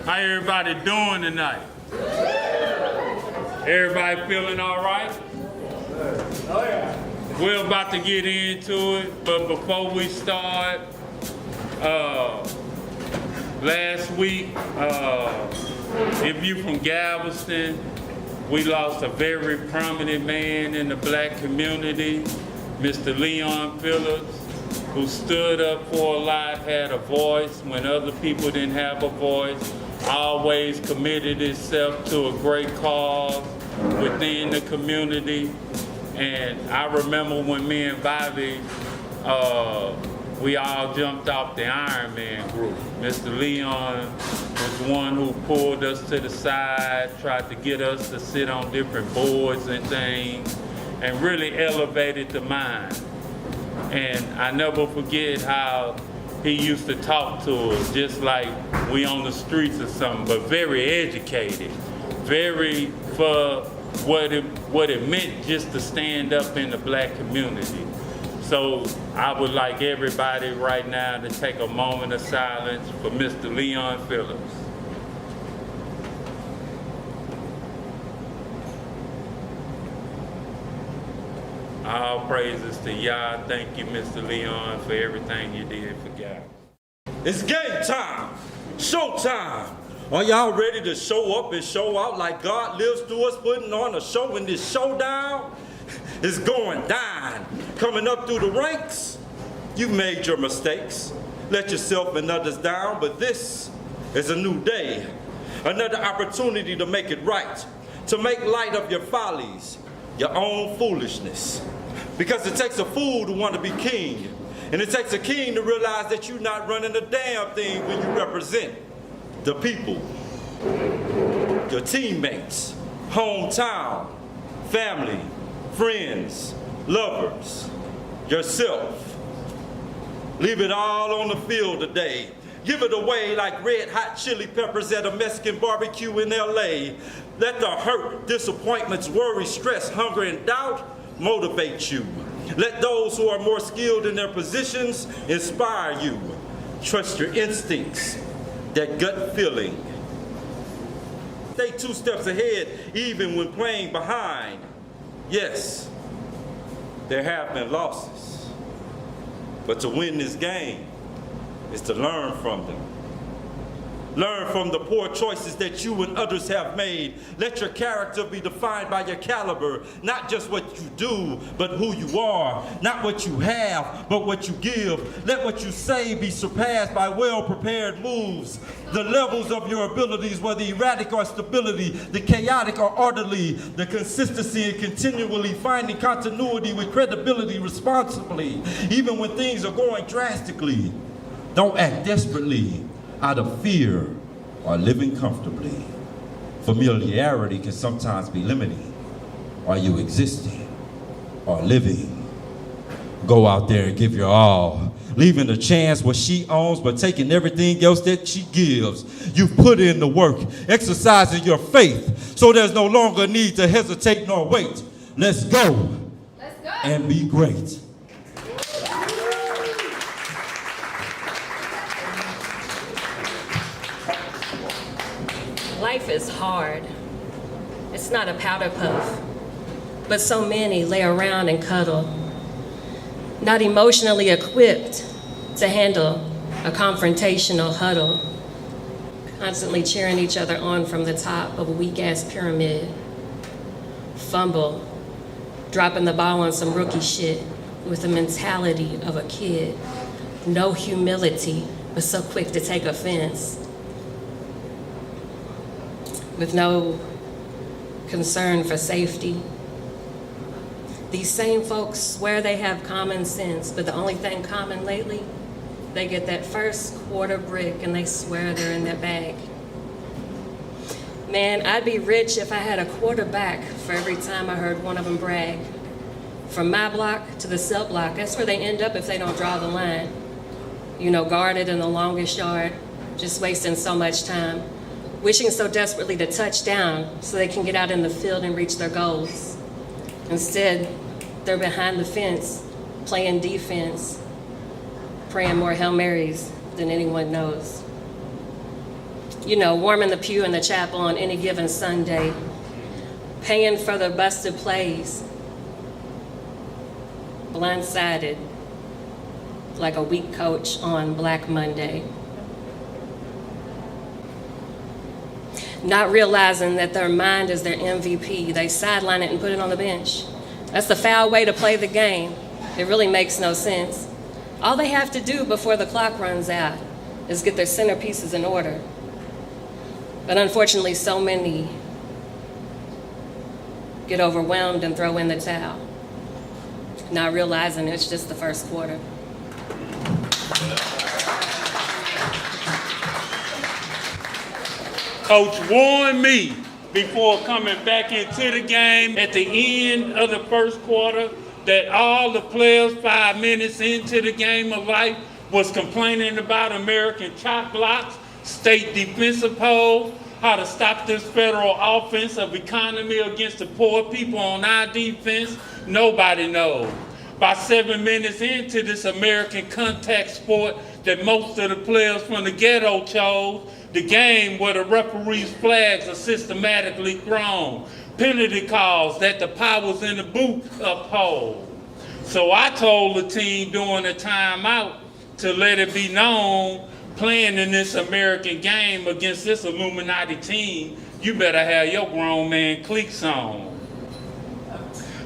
How everybody doing tonight? Everybody feeling all right? Oh yeah. We're about to get into it, but before we start, last week, if you from Galveston, we lost a very prominent man in the black community, Mr. Leon Phillips, who stood up for a lot, had a voice when other people didn't have a voice, always committed himself to a great cause within the community. And I remember when me and Bobby, we all jumped off the Iron Man group. Mr. Leon was one who pulled us to the side, tried to get us to sit on different boards and things, and really elevated the mind. And I never forget how he used to talk to us just like we on the streets or something, but very educated, very for what it meant just to stand up in the black community. So I would like everybody right now to take a moment of silence for Mr. Leon Phillips. All praises to Yah. Thank you, Mr. Leon, for everything you did for God. It's game time, show time. Are y'all ready to show up and show out like God lives through us, putting on a show in this showdown? It's going down. Coming up through the ranks, you made your mistakes. Let yourself and others down, but this is a new day. Another opportunity to make it right, to make light of your follies, your own foolishness. Because it takes a fool to want to be king, and it takes a king to realize that you're not running a damn thing when you represent the people, your teammates, hometown, family, friends, lovers, yourself. Leave it all on the field today. Give it away like red hot chili peppers at a Mexican barbecue in LA. Let the hurt, disappointments, worry, stress, hunger, and doubt motivate you. Let those who are more skilled in their positions inspire you. Trust your instincts, that gut feeling. Stay 2 steps ahead even when playing behind. Yes, there have been losses, but to win this game is to learn from them. Learn from the poor choices that you and others have made. Let your character be defined by your caliber, not just what you do, but who you are. Not what you have, but what you give. Let what you say be surpassed by well-prepared moves. The levels of your abilities, whether erratic or stability, the chaotic or orderly, the consistency and continually finding continuity with credibility responsibly, even when things are going drastically. Don't act desperately out of fear or living comfortably. Familiarity can sometimes be limiting. Are you existing or living? Go out there and give your all, leaving the chance what she owns, but taking everything else that she gives. You've put in the work, exercising your faith, so there's no longer need to hesitate nor wait. Let's go. Let's go. And be great. Life is hard. It's not a powder puff, but so many lay around and cuddle, not emotionally equipped to handle a confrontational huddle, constantly cheering each other on from the top of a weak-ass pyramid. Fumble, dropping the ball on some rookie shit with the mentality of a kid. No humility, but so quick to take offense. With no concern for safety. These same folks swear they have common sense, but the only thing common lately, they get that first quarter brick and they swear they're in their bag. Man, I'd be rich if I had a quarterback for every time I heard one of them brag. From my block to the cell block, that's where they end up if they don't draw the line. You know, guarded in the longest yard, just wasting so much time, wishing so desperately to touch down so they can get out in the field and reach their goals. Instead, they're behind the fence, playing defense, praying more Hail Marys than anyone knows. You know, warming the pew in the chapel on any given Sunday, paying for the busted plays, blindsided like a weak coach on Black Monday. Not realizing that their mind is their MVP, they sideline it and put it on the bench. That's the foul way to play the game. It really makes no sense. All they have to do before the clock runs out is get their centerpieces in order. But unfortunately, so many get overwhelmed and throw in the towel, not realizing it's just the first quarter. Coach warned me before coming back into the game at the end of the first quarter that all the players 5 minutes into the game of life was complaining about American chop blocks, state defensive polls, how to stop this federal offense of economy against the poor people on our defense. Nobody knows. By 7 minutes into this American contact sport that most of the players from the ghetto chose, the game where the referees' flags are systematically thrown, penalty calls that the powers in the booth uphold. So I told the team during the timeout to let it be known, playing in this American game against this Illuminati team, you better have your grown man cleats on.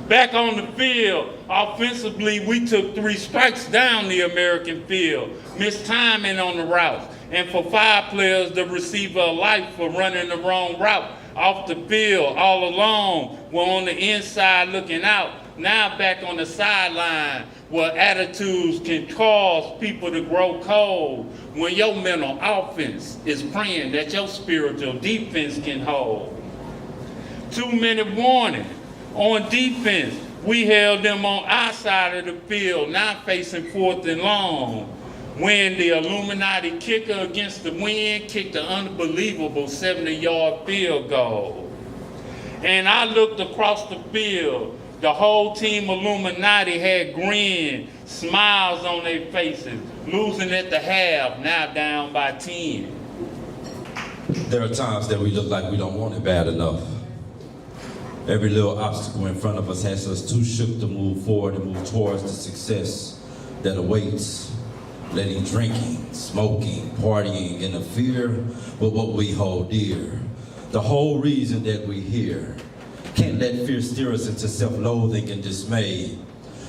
Back on the field, offensively, we took 3 strikes down the American field, missed timing on the route, and for 5 players, the receiver of life for running the wrong route off the field all along. We're on the inside looking out, now back on the sideline where attitudes can cause people to grow cold when your mental offense is praying that your spiritual defense can hold. 2-minute warning. On defense, we held them on our side of the field, now facing 4th and long, when the Illuminati kicker against the wind kicked an unbelievable 70-yard field goal. And I looked across the field. The whole team Illuminati had grins, smiles on their faces, losing at the half, now down by 10. There are times that we look like we don't want it bad enough. Every little obstacle in front of us has us too shook to move forward and move towards the success that awaits. Letting drinking, smoking, partying interfere with what we hold dear. The whole reason that we're here. Can't let fear steer us into self-loathing and dismay.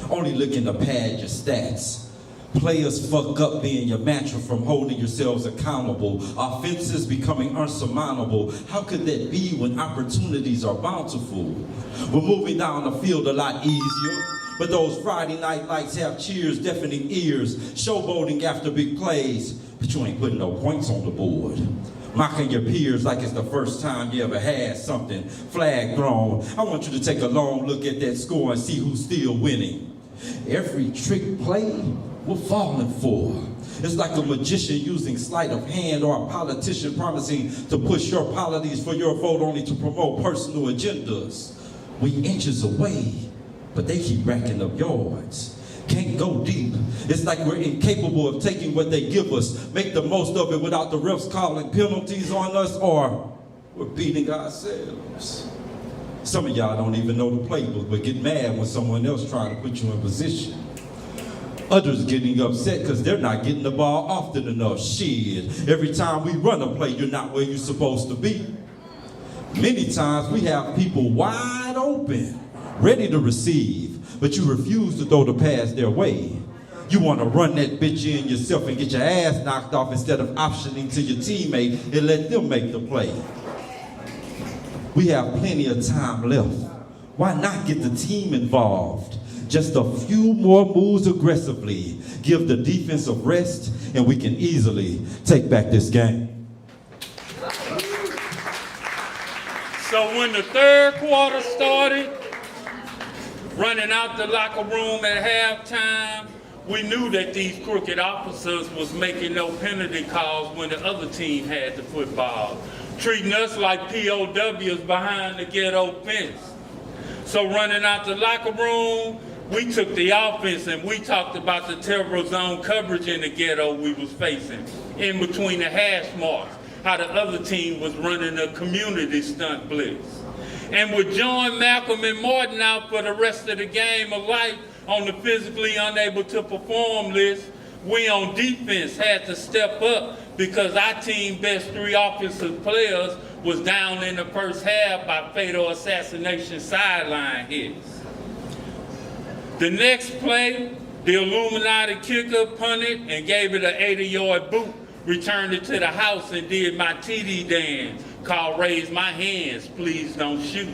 Only looking to pad your stats. Players fuck up being your mantra from holding yourselves accountable. Offenses becoming unsurmountable. How could that be when opportunities are bountiful? We're moving down the field a lot easier. But those Friday night lights have cheers, deafening ears, showboating after big plays. But you ain't putting no points on the board. Mocking your peers like it's the first time you ever had something. Flag thrown. I want you to take a long look at that score and see who's still winning. Every trick play, we're falling for. It's like a magician using sleight of hand or a politician promising to push your policies for your vote only to promote personal agendas. We inches away, but they keep racking up yards. Can't go deep. It's like we're incapable of taking what they give us, make the most of it without the refs calling penalties on us, or we're beating ourselves. Some of y'all don't even know the playbook, but get mad when someone else trying to put you in position. Others getting upset because they're not getting the ball often enough. Shit, every time we run a play, you're not where you're supposed to be. Many times we have people wide open, ready to receive, but you refuse to throw the pass their way. You want to run that bitch in yourself and get your ass knocked off instead of optioning to your teammate and let them make the play. We have plenty of time left. Why not get the team involved? Just a few more moves aggressively. Give the defense a rest, and we can easily take back this game. So when the third quarter started, running out the locker room at halftime, we knew that these crooked officers was making no penalty calls when the other team had the football, treating us like POWs behind the ghetto fence. So running out the locker room, we took the offense and we talked about the terrible zone coverage in the ghetto we was facing, in between the hash marks, how the other team was running a community stunt blitz. And with John, Malcolm, and Martin out for the rest of the game of life on the physically unable to perform list, we on defense had to step up because our team best 3 offensive players was down in the first half by fatal assassination sideline hits. The next play, the Illuminati kicker punted and gave it an 80-yard boot, returned it to the house and did my TD dance called Raise My Hands, Please Don't Shoot.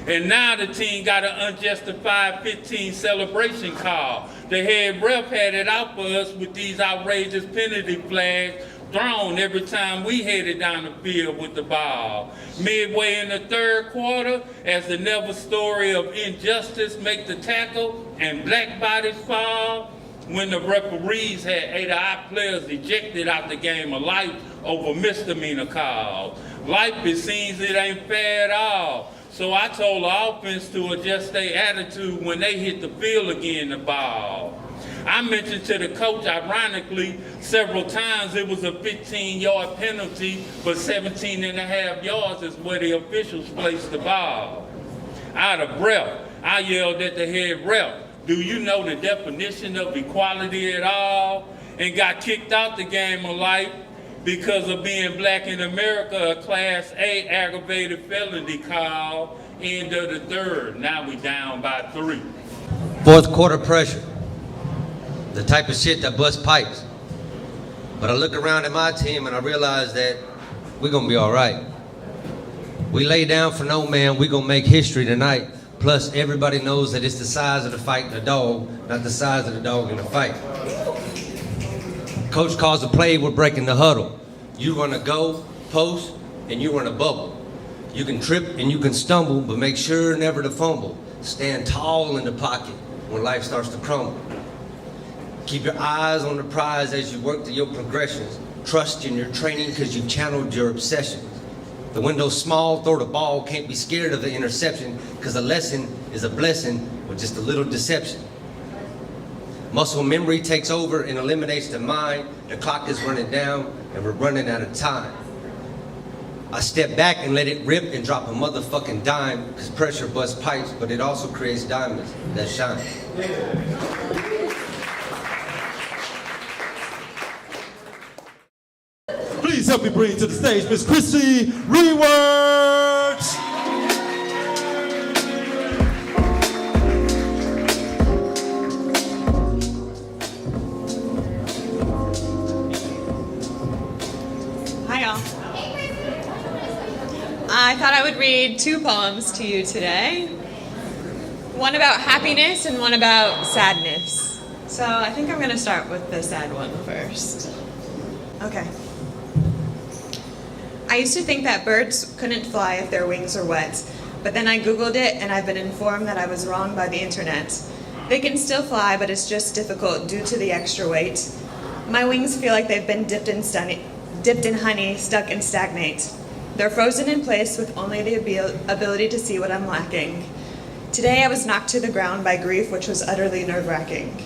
And now the team got an unjustified 15 celebration call. The head ref had it out for us with these outrageous penalty flags thrown every time we headed down the field with the ball. Midway in the third quarter, as the never story of injustice make the tackle and black bodies fall, when the referees had 8 of our players ejected out the game of life over misdemeanor calls. Life, it seems it ain't fair at all. So I told the offense to adjust their attitude when they hit the field again, the ball. I mentioned to the coach, ironically, several times it was a 15-yard penalty, but 17 and a half yards is where the officials placed the ball. Out of breath, I yelled at the head ref, "Do you know the definition of equality at all?" And got kicked out the game of life because of being black in America, a Class A aggravated felony call, end of the third. Now we down by 3. Fourth quarter pressure, the type of shit that busts pipes. But I look around at my team and I realize that we're gonna be all right. We lay down for no man, we're gonna make history tonight. Plus, everybody knows that it's the size of the fight in the dog, not the size of the dog in the fight. Coach calls the play, we're breaking the huddle. You run a go, post, and you run a bubble. You can trip and you can stumble, but make sure never to fumble. Stand tall in the pocket when life starts to crumble. Keep your eyes on the prize as you work through your progressions. Trust in your training because you've channeled your obsessions. The window's small, throw the ball, can't be scared of the interception because a lesson is a blessing with just a little deception. Muscle memory takes over and eliminates the mind. The clock is running down and we're running out of time. I step back and let it rip and drop a motherfucking dime because pressure busts pipes, but it also creates diamonds that shine. Please help me bring to the stage Miss Chrissy Rewords. Hi, y'all. I thought I would read 2 poems to you today. One about happiness and one about sadness. So I think I'm going to start with the sad one first. Okay. I used to think that birds couldn't fly if their wings were wet, but then I Googled it and I've been informed that I was wrong by the internet. They can still fly, but it's just difficult due to the extra weight. My wings feel like they've been dipped in honey, stuck and stagnate. They're frozen in place with only the ability to see what I'm lacking. Today I was knocked to the ground by grief, which was utterly nerve-wracking.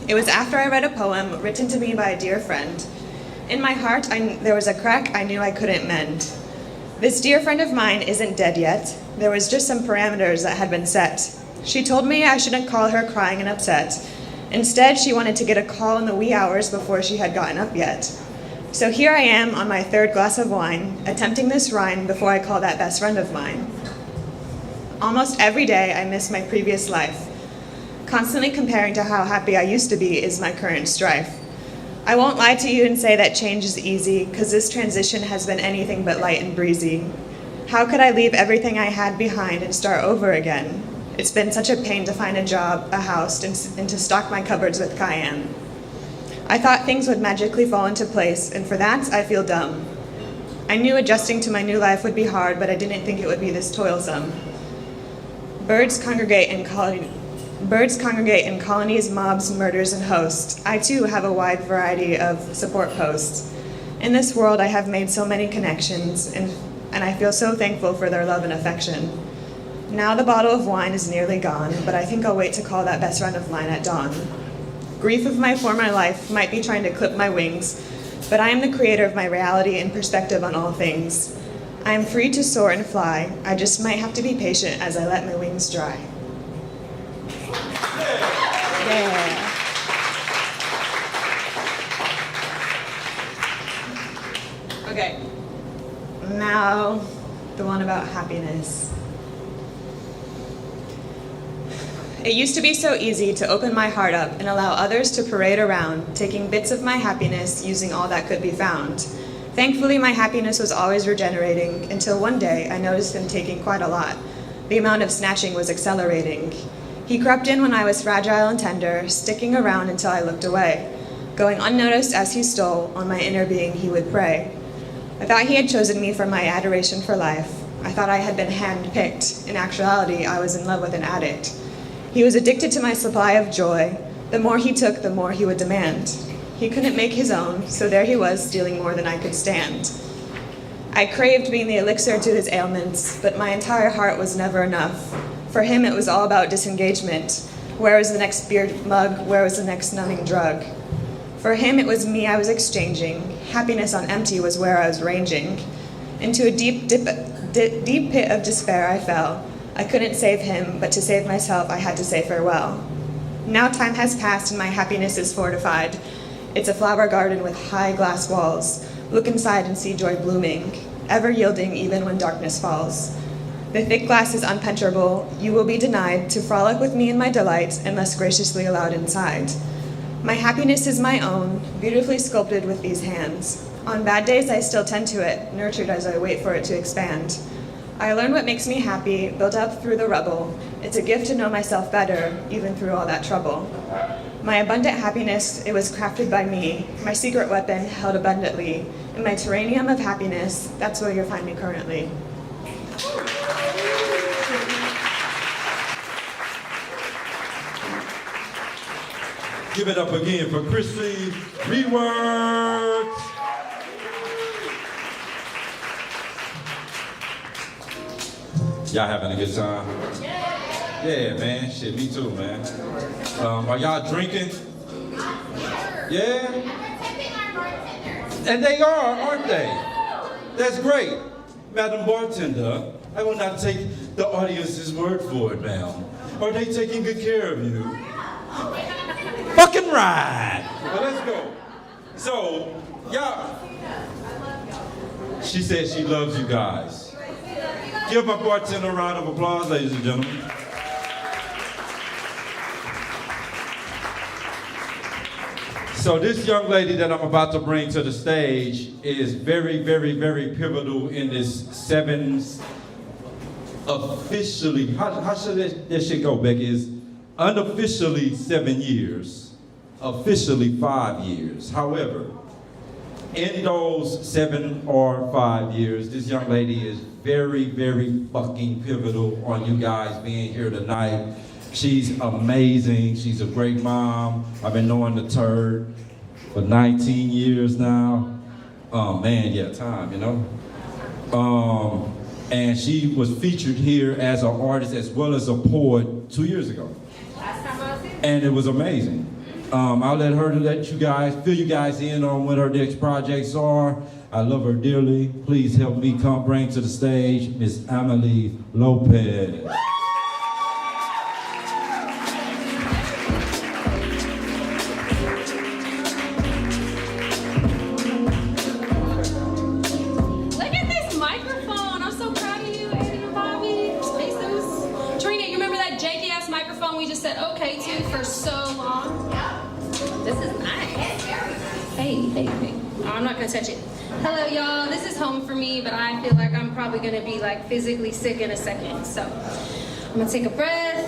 It was after I read a poem written to me by a dear friend. In my heart, there was a crack I knew I couldn't mend. This dear friend of mine isn't dead yet. There was just some parameters that had been set. She told me I shouldn't call her crying and upset. Instead, she wanted to get a call in the wee hours before she had gotten up yet. So here I am on my 3rd glass of wine, attempting this rhyme before I call that best friend of mine. Almost every day I miss my previous life. Constantly comparing to how happy I used to be is my current strife. I won't lie to you and say that change is easy, because this transition has been anything but light and breezy. How could I leave everything I had behind and start over again? It's been such a pain to find a job, a house, and to stock my cupboards with cayenne. I thought things would magically fall into place, and for that, I feel dumb. I knew adjusting to my new life would be hard, but I didn't think it would be this toilsome. Birds congregate in colonies, mobs, murders, and hosts. I too have a wide variety of support posts. In this world, I have made so many connections, and I feel so thankful for their love and affection. Now the bottle of wine is nearly gone, but I think I'll wait to call that best friend of mine at dawn. Grief of my former life might be trying to clip my wings, but I am the creator of my reality and perspective on all things. I am free to soar and fly. I just might have to be patient as I let my wings dry. Yeah. Okay. Now, the one about happiness. It used to be so easy to open my heart up and allow others to parade around, taking bits of my happiness, using all that could be found. Thankfully, my happiness was always regenerating, until one day I noticed him taking quite a lot. The amount of snatching was accelerating. He crept in when I was fragile and tender, sticking around until I looked away. Going unnoticed as he stole, on my inner being he would prey. I thought he had chosen me for my adoration for life. I thought I had been hand-picked. In actuality, I was in love with an addict. He was addicted to my supply of joy. The more he took, the more he would demand. He couldn't make his own, so there he was, stealing more than I could stand. I craved being the elixir to his ailments, but my entire heart was never enough. For him, it was all about disengagement. Where was the next beer mug? Where was the next numbing drug? For him, it was me I was exchanging. Happiness on empty was where I was ranging. Into a deep pit of despair I fell. I couldn't save him, but to save myself, I had to say farewell. Now time has passed and my happiness is fortified. It's a flower garden with high glass walls. Look inside and see joy blooming, ever yielding even when darkness falls. The thick glass is unpenetrable. You will be denied to frolic with me in my delight unless graciously allowed inside. My happiness is my own, beautifully sculpted with these hands. On bad days, I still tend to it, nurtured as I wait for it to expand. I learn what makes me happy, built up through the rubble. It's a gift to know myself better, even through all that trouble. My abundant happiness, it was crafted by me, my secret weapon held abundantly. In my terranium of happiness, that's where you'll find me currently. Give it up again for Chrissy Reworks. Y'all having a good time? Yeah, man. Shit, me too, man. Are y'all drinking? Yeah? And they are, aren't they? That's great. Madam Bartender, I will not take the audience's word for it, ma'am. Are they taking good care of you? Fucking right. Well, let's go. So, y'all. She said she loves you guys. Give my bartender a round of applause, ladies and gentlemen. So this young lady that I'm about to bring to the stage is very, very, very pivotal in this officially, how should this shit go, Becky? Is unofficially 7 years, officially 5 years. However, in those 7 or 5 years, this young lady is very, very fucking pivotal on you guys being here tonight. She's amazing. She's a great mom. I've been knowing the turd for 19 years now. Man, yeah, time, you know? And she was featured here as an artist as well as a poet 2 years ago. And it was amazing. I'll let her fill you guys in on what her next projects are. I love her dearly. Please help me bring to the stage Miss Amelie Lopez. Look at this microphone. I'm so proud of you, Eddie and Bobby. Jesus. Trina, you remember that janky ass microphone we just said okay to for so long? This is nice. Hey. Oh, I'm not gonna touch it. Hello, y'all. This is home for me, but I feel like I'm probably gonna be like physically sick in a second. So I'm gonna take a breath.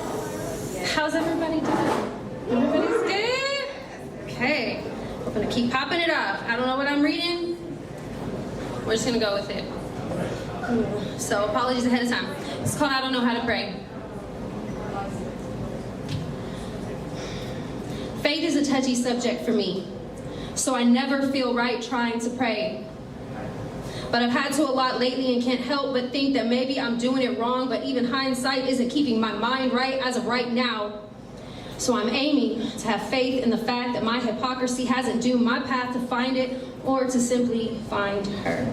How's everybody doing? Everybody's good? Okay. We're gonna keep popping it off. I don't know what I'm reading. We're just gonna go with it. So apologies ahead of time. It's called I Don't Know How to Pray. Faith is a touchy subject for me, so I never feel right trying to pray. But I've had to a lot lately and can't help but think that maybe I'm doing it wrong, but even hindsight isn't keeping my mind right as of right now. So I'm aiming to have faith in the fact that my hypocrisy hasn't doomed my path to find it or to simply find her.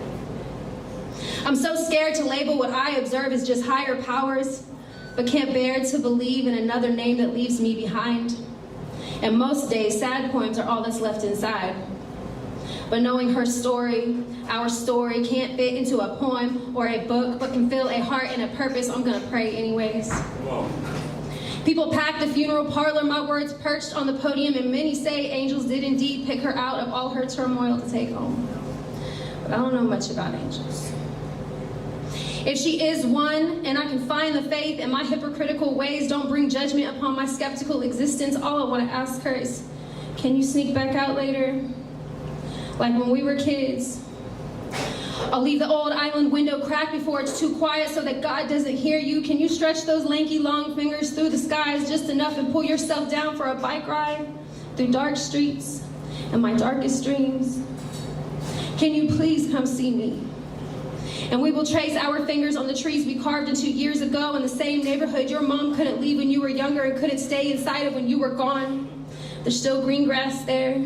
I'm so scared to label what I observe as just higher powers, but can't bear to believe in another name that leaves me behind. And most days, sad poems are all that's left inside. But knowing her story, our story, can't fit into a poem or a book, but can fill a heart and a purpose, I'm gonna pray anyways. People pack the funeral parlor, my words perched on the podium, and many say angels did indeed pick her out of all her turmoil to take home. But I don't know much about angels. If she is one, and I can find the faith, and my hypocritical ways don't bring judgment upon my skeptical existence, all I want to ask her is, can you sneak back out later? Like when we were kids. I'll leave the old island window cracked before it's too quiet so that God doesn't hear you. Can you stretch those lanky long fingers through the skies just enough and pull yourself down for a bike ride through dark streets and my darkest dreams? Can you please come see me? And we will trace our fingers on the trees we carved into years ago in the same neighborhood your mom couldn't leave when you were younger and couldn't stay inside of when you were gone. There's still green grass there.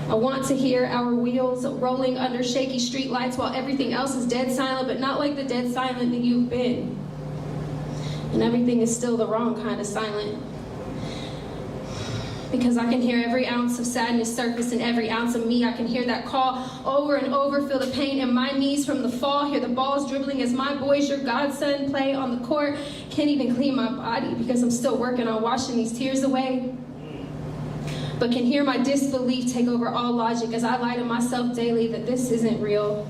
I want to hear our wheels rolling under shaky streetlights while everything else is dead silent, but not like the dead silent that you've been. And everything is still the wrong kind of silent. Because I can hear every ounce of sadness surface in every ounce of me. I can hear that call over and over, feel the pain in my knees from the fall, hear the balls dribbling as my boys, your godson, play on the court. Can't even clean my body because I'm still working on washing these tears away. But can hear my disbelief take over all logic as I lie to myself daily that this isn't real,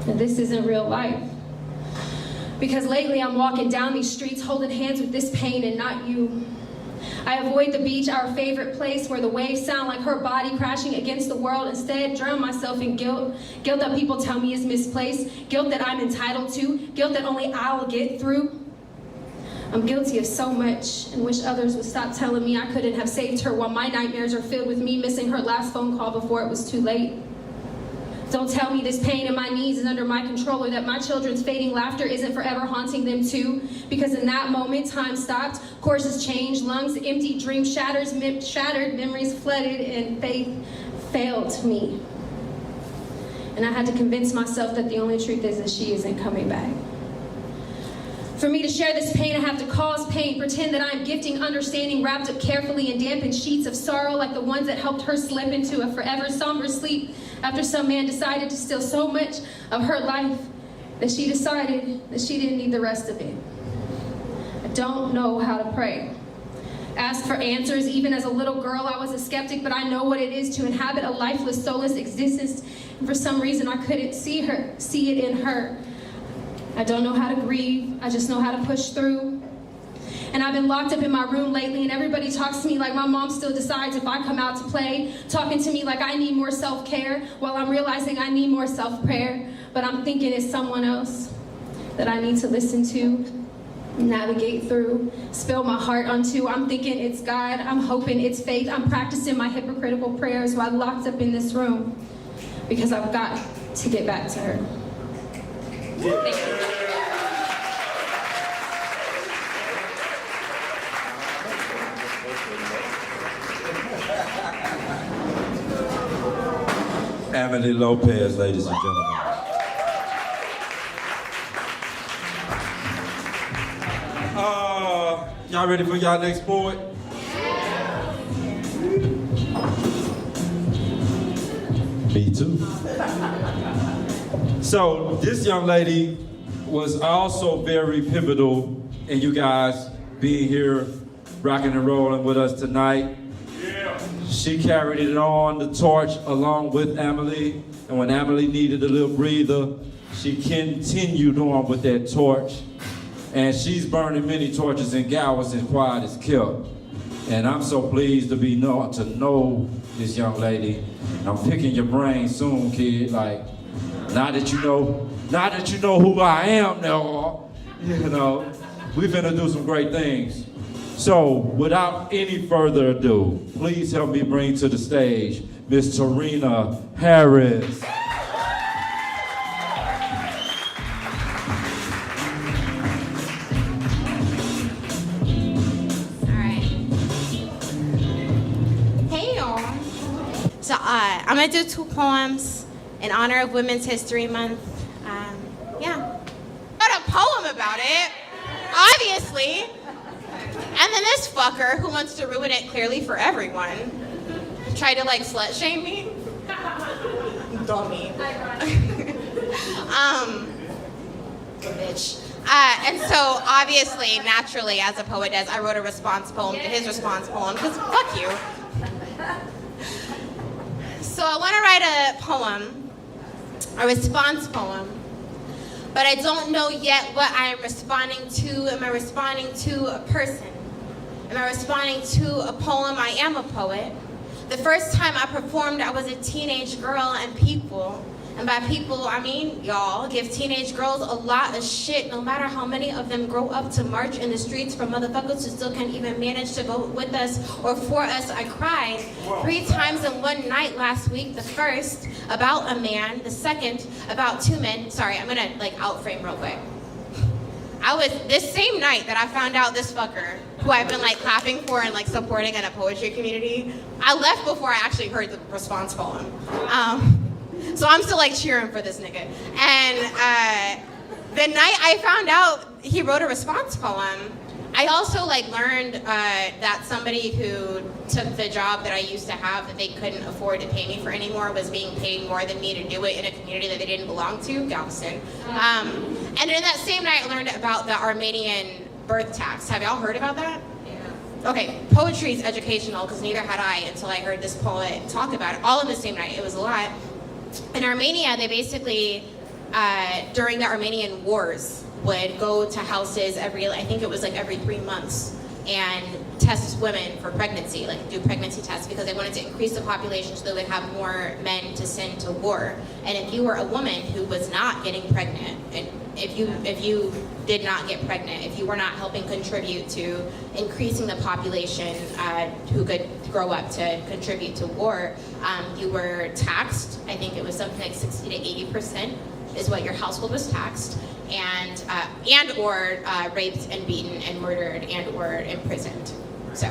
that this isn't real life. Because lately I'm walking down these streets holding hands with this pain and not you. I avoid the beach, our favorite place where the waves sound like her body crashing against the world. Instead, drown myself in guilt. Guilt that people tell me is misplaced. Guilt that I'm entitled to. Guilt that only I'll get through. I'm guilty of so much and wish others would stop telling me I couldn't have saved her while my nightmares are filled with me missing her last phone call before it was too late. Don't tell me this pain in my knees is under my control or that my children's fading laughter isn't forever haunting them too. Because in that moment, time stopped, courses changed, lungs empty, dreams shattered, memories flooded, and faith failed me. And I had to convince myself that the only truth is that she isn't coming back. For me to share this pain, I have to cause pain, pretend that I am gifting understanding wrapped up carefully in dampened sheets of sorrow like the ones that helped her slip into a forever somber sleep after some man decided to steal so much of her life that she decided that she didn't need the rest of it. I don't know how to pray. Ask for answers. Even as a little girl, I was a skeptic, but I know what it is to inhabit a lifeless, soulless existence. And for some reason, I couldn't see it in her. I don't know how to grieve, I just know how to push through. And I've been locked up in my room lately and everybody talks to me like my mom still decides if I come out to play, talking to me like I need more self-care while I'm realizing I need more self-prayer. But I'm thinking it's someone else that I need to listen to, navigate through, spill my heart onto. I'm thinking it's God, I'm hoping it's faith. I'm practicing my hypocritical prayers while locked up in this room because I've got to get back to her. Thank you. Emily Lopez, ladies and gentlemen. Y'all ready for y'all next poet? Me too. So this young lady was also very pivotal in you guys being here, rocking and rolling with us tonight. Yeah. She carried it on, the torch, along with Emily. And when Emily needed a little breather, she continued on with that torch. And she's burning many torches in Galveston, quiet as kept. And I'm so pleased to know this young lady. And I'm picking your brain soon, kid. Like, Now that you know who I am now, you know, we're finna do some great things. So, without any further ado, please help me bring to the stage Miss Tarina Harris. Hey y'all. So I'm gonna do 2 poems in honor of Women's History Month. Yeah. Got a poem about it, obviously. And then this fucker who wants to ruin it clearly for everyone tried to like slut shame me. Dummy. Bitch. And so obviously, naturally, as a poet does, I wrote a response poem to his response poem, because fuck you. So I want to write a poem, a response poem, but I don't know yet what I am responding to. Am I responding to a person? Am I responding to a poem? I am a poet. The first time I performed, I was a teenage girl, and people, and by people, I mean y'all, give teenage girls a lot of shit, no matter how many of them grow up to march in the streets for motherfuckers who still can't even manage to go with us or for us. I cried 3 times in one night last week. The first, about a man. The second, about 2 men. Sorry, I'm gonna like outframe real quick. This same night that I found out this fucker, who I've been like clapping for and like supporting in a poetry community, I left before I actually heard the response poem. So I'm still like cheering for this nigga. And the night I found out he wrote a response poem, I also like learned that somebody who took the job that I used to have that they couldn't afford to pay me for anymore was being paid more than me to do it in a community that they didn't belong to, Galveston. And in that same night I learned about the Armenian birth tax. Have y'all heard about that? Yeah. Okay, poetry is educational because neither had I until I heard this poet talk about it. All in the same night, it was a lot. In Armenia, they basically, during the Armenian wars, would go to houses I think it was like every 3 months, and test women for pregnancy, like do pregnancy tests, because they wanted to increase the population so they would have more men to send to war. And if you were a woman who was not getting pregnant, and if you did not get pregnant, if you were not helping contribute to increasing the population who could grow up to contribute to war, you were taxed. I think it was something like 60 to 80% is what your household was taxed, and or raped and beaten and murdered and or imprisoned. So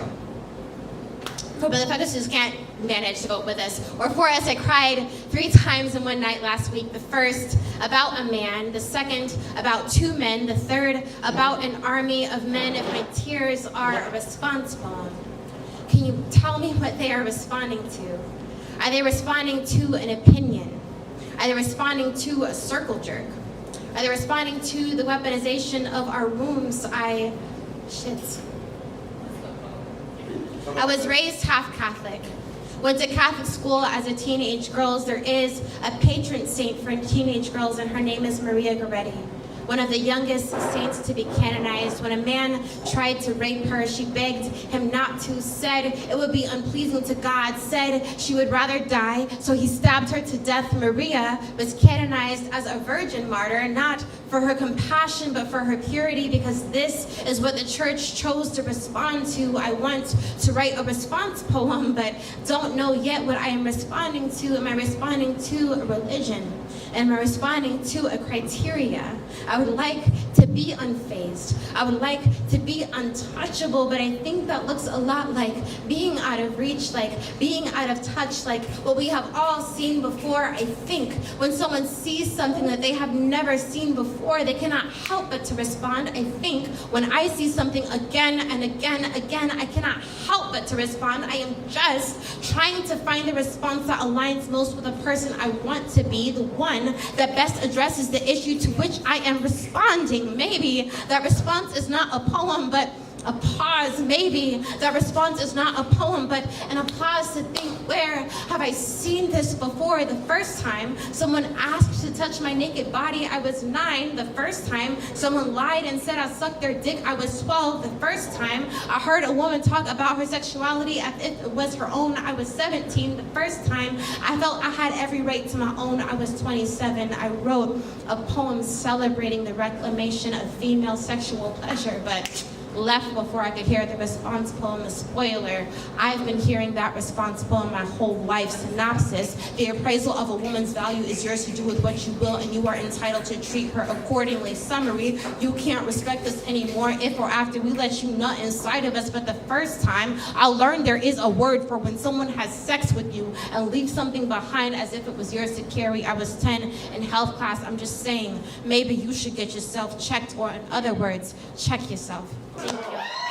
for motherfuckers who just can't manage to vote with us or for us, I cried 3 times in one night last week. The first, about a man. The second, about 2 men. The third, about an army of men. If my tears are a response poem, can you tell me what they are responding to? Are they responding to an opinion? Are they responding to a circle jerk? Are they responding to the weaponization of our wombs? I was raised half Catholic. Went to Catholic school as a teenage girl. There is a patron saint for teenage girls, and her name is Maria Goretti, one of the youngest saints to be canonized. When a man tried to rape her, she begged him not to, said it would be unpleasing to God, said she would rather die, so he stabbed her to death. Maria was canonized as a virgin martyr, not for her compassion, but for her purity, because this is what the church chose to respond to. I want to write a response poem, but don't know yet what I am responding to. Am I responding to a religion? Am I responding to a criteria? I would like to be unfazed. I would like to be untouchable, but I think that looks a lot like being out of reach, like being out of touch, like what we have all seen before. I think when someone sees something that they have never seen before, they cannot help but to respond. I think when I see something again and again, I cannot help but to respond. I am just trying to find the response that aligns most with the person I want to be, the one that best addresses the issue to which I am responding. Maybe that response is not a poem, but A pause, maybe the response is not a poem, but an applause to think, where have I seen this before? The first time someone asked to touch my naked body, I was 9. The first time someone lied and said I sucked their dick, I was 12. The first time I heard a woman talk about her sexuality as if it was her own, I was 17. The first time I felt I had every right to my own, I was 27. I wrote a poem celebrating the reclamation of female sexual pleasure, but left before I could hear the response poem. The spoiler, I've been hearing that response poem my whole life. Synopsis, the appraisal of a woman's value is yours to do with what you will, and you are entitled to treat her accordingly. Summary, you can't respect us anymore if or after we let you nut inside of us. But the first time I learned there is a word for when someone has sex with you and leaves something behind as if it was yours to carry. I was 10 in health class. I'm just saying, maybe you should get yourself checked, or in other words, check yourself. Thank you.